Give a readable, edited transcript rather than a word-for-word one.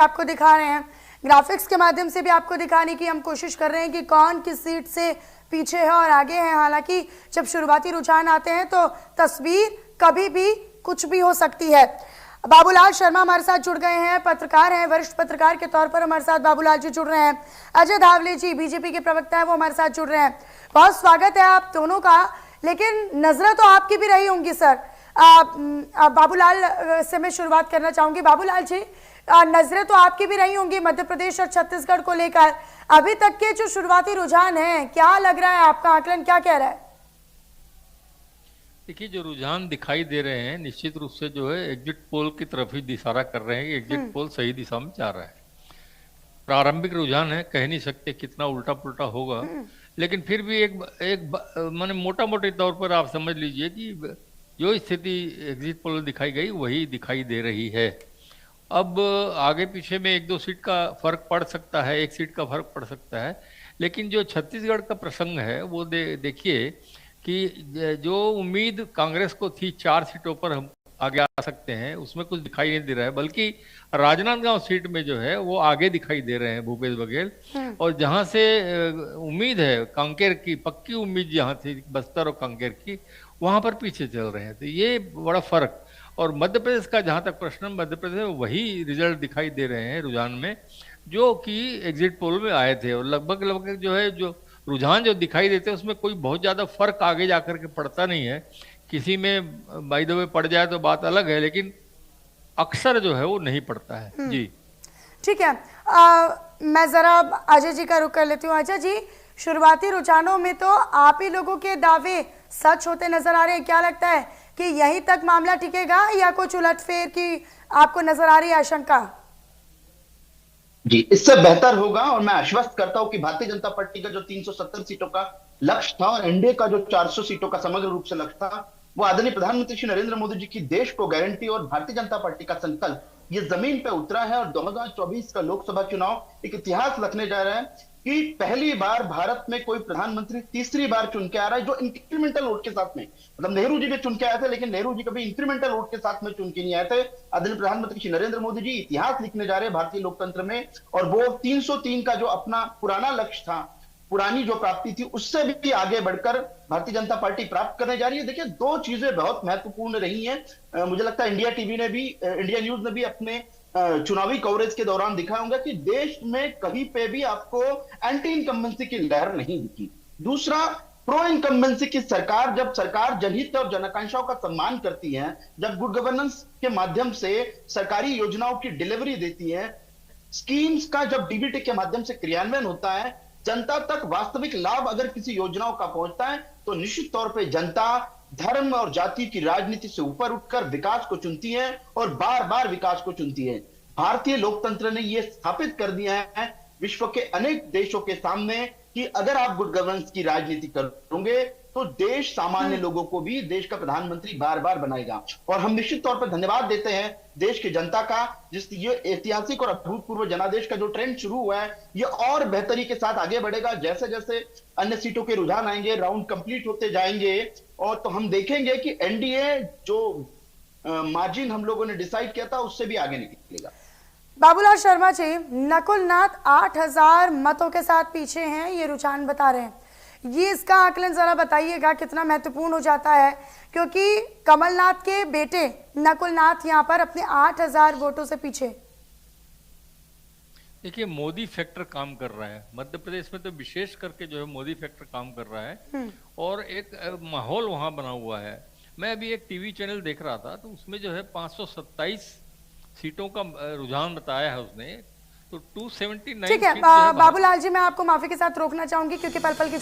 आपको दिखा रहे हैं, ग्राफिक्स के माध्यम से भी आपको दिखाने की हम कोशिश कर रहे हैं कि कौन किस सीट से पीछे है और आगे है। हालांकि जब शुरुआती रुझान आते हैं तो तस्वीर कभी भी कुछ भी हो सकती है। बाबूलाल शर्मा हमारे साथ जुड़ गए हैं, पत्रकार हैं, वरिष्ठ पत्रकार के तौर पर हमारे साथ बाबूलाल जी जुड़ रहे हैं। अजय धावले जी बीजेपी के प्रवक्ता है, वो हमारे साथ जुड़ रहे हैं। बहुत स्वागत है आप दोनों का। लेकिन नजरें तो आपकी भी रही होंगी सर। बाबूलाल से मैं शुरुआत करना चाहूंगी। बाबूलाल जी, नजरें तो आपकी भी रही होंगी मध्य प्रदेश और छत्तीसगढ़ को लेकर। अभी तक के जो शुरुआती रुझान है, क्या लग रहा है, आपका आकलन क्या कह रहा है? देखिए, जो रुझान दिखाई दे रहे हैं निश्चित रूप से जो है एग्जिट पोल की तरफ ही इशारा कर रहे हैं कि एग्जिट पोल सही दिशा में जा रहा है। प्रारंभिक रुझान है, कह नहीं सकते कितना उल्टा पुल्टा होगा, लेकिन फिर भी माने मोटा मोटे तौर पर आप समझ लीजिए कि जो स्थिति एग्जिट पोल में दिखाई गई वही दिखाई दे रही है। अब आगे पीछे में एक दो सीट का फर्क पड़ सकता है, एक सीट का फर्क पड़ सकता है, लेकिन जो छत्तीसगढ़ का प्रसंग है वो देखिए कि जो उम्मीद कांग्रेस को थी 4 सीटों पर हम आगे आ सकते हैं, उसमें कुछ दिखाई नहीं दे रहा है, बल्कि राजनांदगांव सीट में जो है वो आगे दिखाई दे रहे हैं भूपेश बघेल। और जहां से उम्मीद है कांकेर की, पक्की उम्मीद जहां थी बस्तर और कांकेर की, वहां पर पीछे चल रहे हैं। तो ये बड़ा फर्क। और मध्य प्रदेश का जहां तक प्रश्न, मध्य प्रदेश में वही रिजल्ट दिखाई दे रहे हैं रुझान में जो कि एग्जिट पोल में आए थे। और लगभग लगभग जो है जो रुझान जो दिखाई देते हैं उसमें कोई बहुत ज्यादा फर्क आगे जाकर के पड़ता नहीं है। किसी में बाय द वे पड़ जाए तो बात अलग है, लेकिन अक्सर जो है वो नहीं पड़ता है। जी ठीक है। मैं जरा अजय जी का रुख कर लेती हूँ। अजय जी, शुरुआती रुझानों में तो आप ही लोगों के दावे सच होते नजर आ रहे हैं। क्या लगता है कि यहीं तक मामला टिकेगा या कुछ उलटफेर की आपको नजर आ रही है आशंका? जी, इससे बेहतर होगा। और मैं आश्वस्त करता हूं कि भारतीय जनता पार्टी का जो 370 सीटों का लक्ष्य था और एनडीए का जो 400 सीटों का समग्र रूप से लक्ष्य था, वो आदरणीय प्रधानमंत्री श्री नरेंद्र मोदी जी की देश को गारंटी और भारतीय जनता पार्टी का संकल्प ये जमीन पे उतरा है। और 2024 का लोकसभा चुनाव एक इतिहास लिखने जा रहा है कि पहली बार भारत में कोई प्रधानमंत्री तीसरी बार चुन के आ रहा है, जो इंक्रीमेंटल वोट के साथ में, मतलब नेहरू जी भी चुन के आए थे, लेकिन नेहरू जी कभी इंक्रीमेंटल वोट के साथ में चुन के नहीं आए थे। आदरणीय प्रधानमंत्री श्री नरेंद्र मोदी जी इतिहास लिखने जा रहे हैं भारतीय लोकतंत्र में। और वो 303 का जो अपना पुराना लक्ष्य था, पुरानी जो प्राप्ति थी, उससे भी आगे बढ़कर भारतीय जनता पार्टी प्राप्त करने जा रही है। देखिए, दो चीजें बहुत महत्वपूर्ण रही हैं। मुझे लगता है इंडिया टीवी ने भी, इंडिया न्यूज ने भी अपने चुनावी कवरेज के दौरान दिखाया होगा कि देश में कहीं पे भी आपको एंटी इनकम्बेंसी की लहर नहीं दिखी। दूसरा, प्रो इनकम्बेंसी की सरकार, जब सरकार जनहित और जनाकांक्षाओं का सम्मान करती है, जब गुड गवर्नेंस के माध्यम से सरकारी योजनाओं की डिलीवरी देती है, स्कीम्स का जब डीबीटी के माध्यम से क्रियान्वयन होता है, जनता तक वास्तविक लाभ अगर किसी योजनाओं का पहुंचता है, तो निश्चित तौर पे जनता धर्म और जाति की राजनीति से ऊपर उठकर विकास को चुनती है और बार बार विकास को चुनती है। भारतीय लोकतंत्र ने यह स्थापित कर दिया है विश्व के अनेक देशों के सामने कि अगर आप गुड गवर्नेंस की राजनीति करोगे तो देश सामान्य लोगों को भी देश का प्रधानमंत्री बार बार बनाएगा। और हम निश्चित तौर पर धन्यवाद देते हैं देश की जनता का, जिस ये ऐतिहासिक और अभूतपूर्व जनादेश का जो ट्रेंड शुरू हुआ है, ये और बेहतरी के साथ आगे बढ़ेगा। जैसे जैसे अन्य सीटों के रुझान आएंगे, राउंड कंप्लीट होते जाएंगे, और तो हम देखेंगे कि एनडीए जो मार्जिन हम लोगों ने डिसाइड किया था उससे भी आगे निकलेगा। बाबूलाल शर्मा जी, नकुल नाथ 8000 मतों के साथ पीछे हैं, ये रुझान बता रहे हैं। ये इसका आकलन जरा बताइएगा कितना महत्वपूर्ण हो जाता है, क्योंकि कमलनाथ के बेटे नकुल नाथ यहाँ पर अपने 8000 वोटों से पीछे। देखिए, मोदी फैक्टर काम कर रहा है मध्य प्रदेश में, तो विशेष करके जो है मोदी फैक्टर काम कर रहा है और एक माहौल वहां बना हुआ है। मैं अभी एक टीवी चैनल देख रहा था, तो उसमें जो है 527 सीटों का रुझान बताया है उसने, तो 279। ठीक है बाबूलाल जी, मैं आपको माफी के साथ रोकना चाहूंगी क्योंकि पल पल की